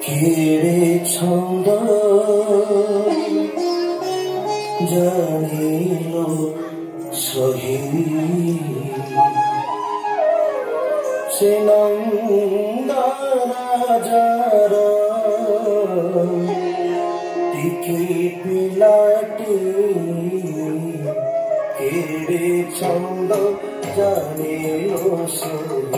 কেড়ে ছন্দ জানিল সহি সে নন্দারাজার টিকি পিলাটি কেড়ে ছন্দ জানিল সহি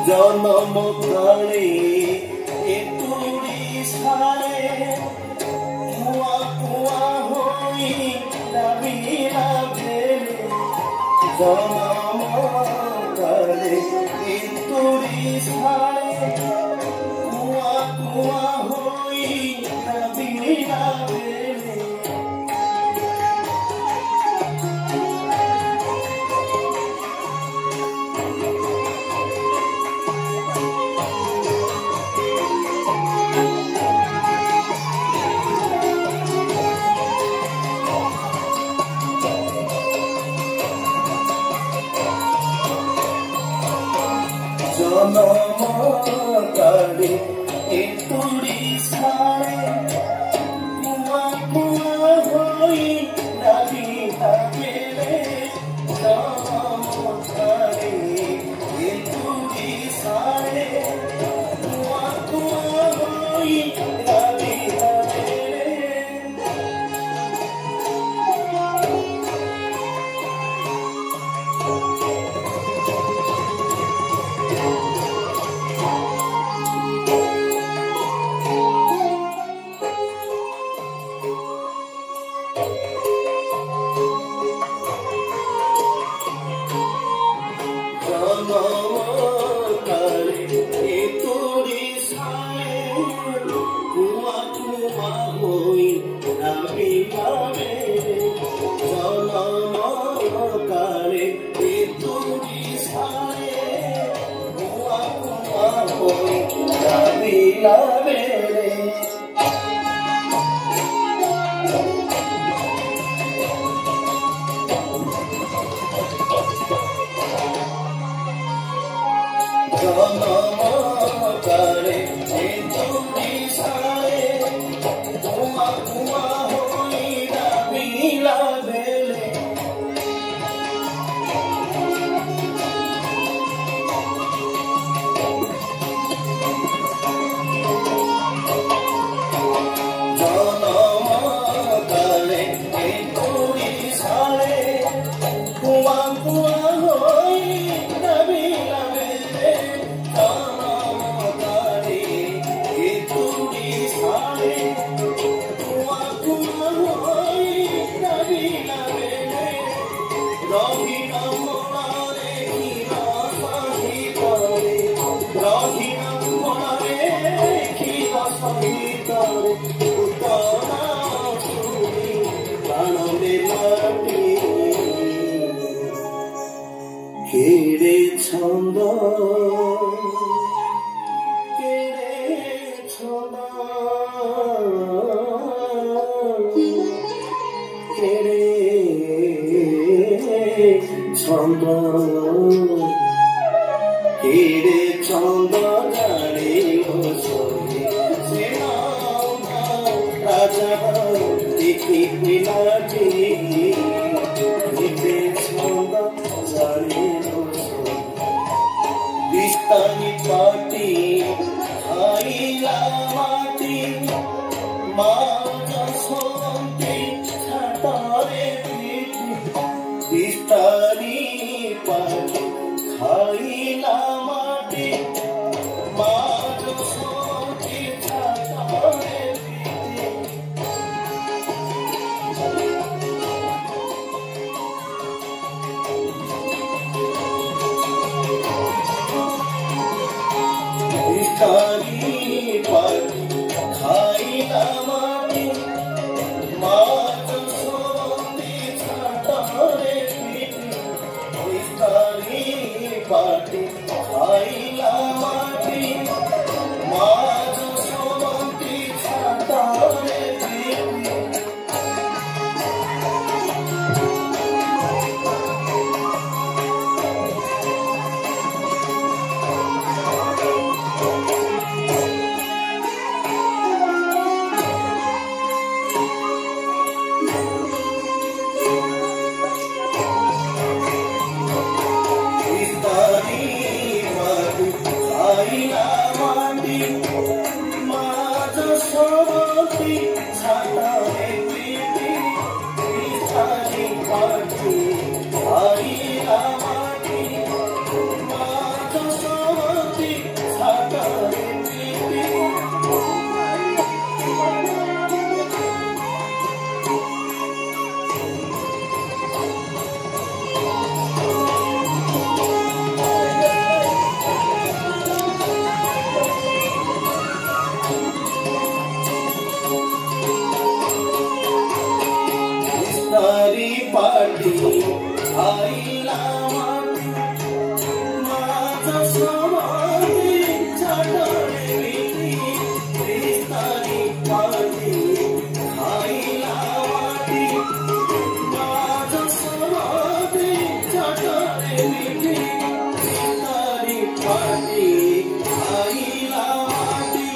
জনম কালে এতুরি সারে কুয়া কুয়া হই রাবিলা ভেলে জনম কালে এতুরি সারে কুয়া কুয়া হই রাবিলা ভেলে জনম কালে এতুরি সারে কুয়া কুয়া হই রাবিলা ভেলে জনম কালে এতুরি সারে কুয়া কুয়া হই রাবিলা ভেলে কেড়ে ছন্দ ছন্দ কেড়ে ছন্দ জানিল সহি Tiki Pinati, Nipe Sonda, Zari Roso, Vistani Party, Aila Mati, Maja Sonti, Chatare Piti, Vistani Party, Aila Mati, Maja Sonti, Chatare Kari pati khai namati maat soti chatare piti kari pati khai namati maat soti chatare piti Party, Aila Mati, Mata Samati, Chatare Piti, Kristani Party, Aila Mati, Mata Samati, Chatare Piti, Kristani Party, Aila Mati,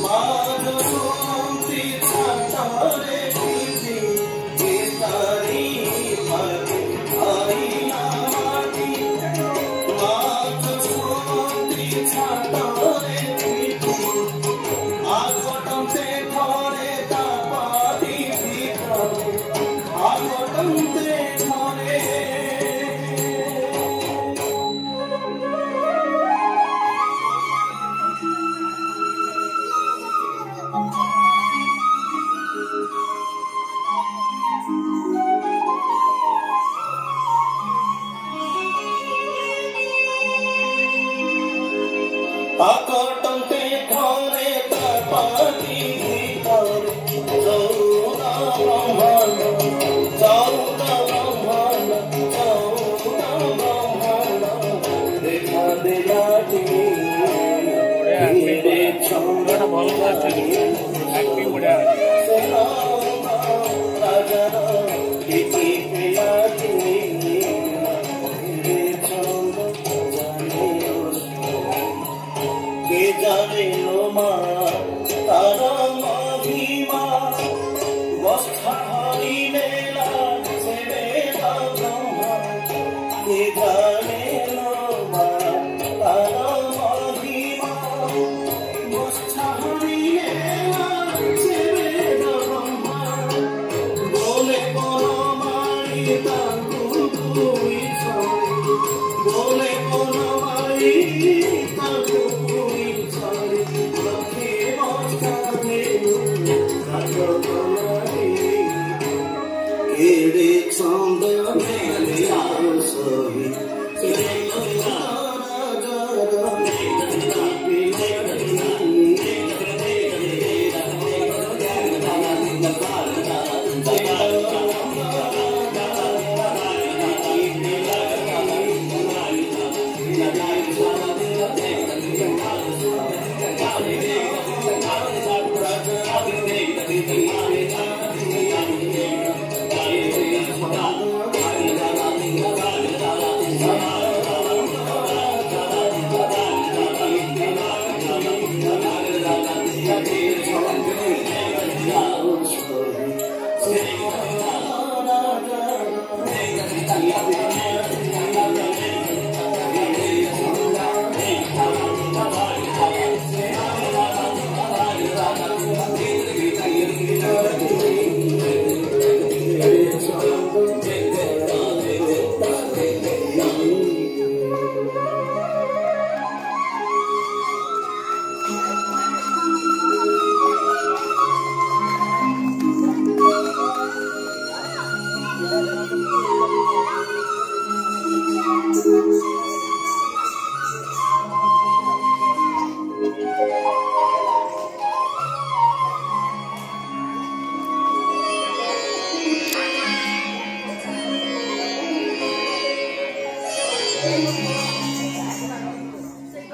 Mata Samati, Chatare Piti. Akotam te khare tapati bhitar Jauda Brahmana Dekha delati Hire chanda Rajana Kiti Priyati Hire chanda Ke jane lo ma tara mahima Vastha hari mela sebe da brahma Ke jane lo ma tara mahima Vastha hari mela sebe da brahma Bole kono mari tanku tui chai Bole kono mari tanku Kere chanda mele asahi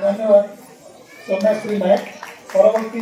धन्यवाद। तो मैं श्री नायक परवर्ती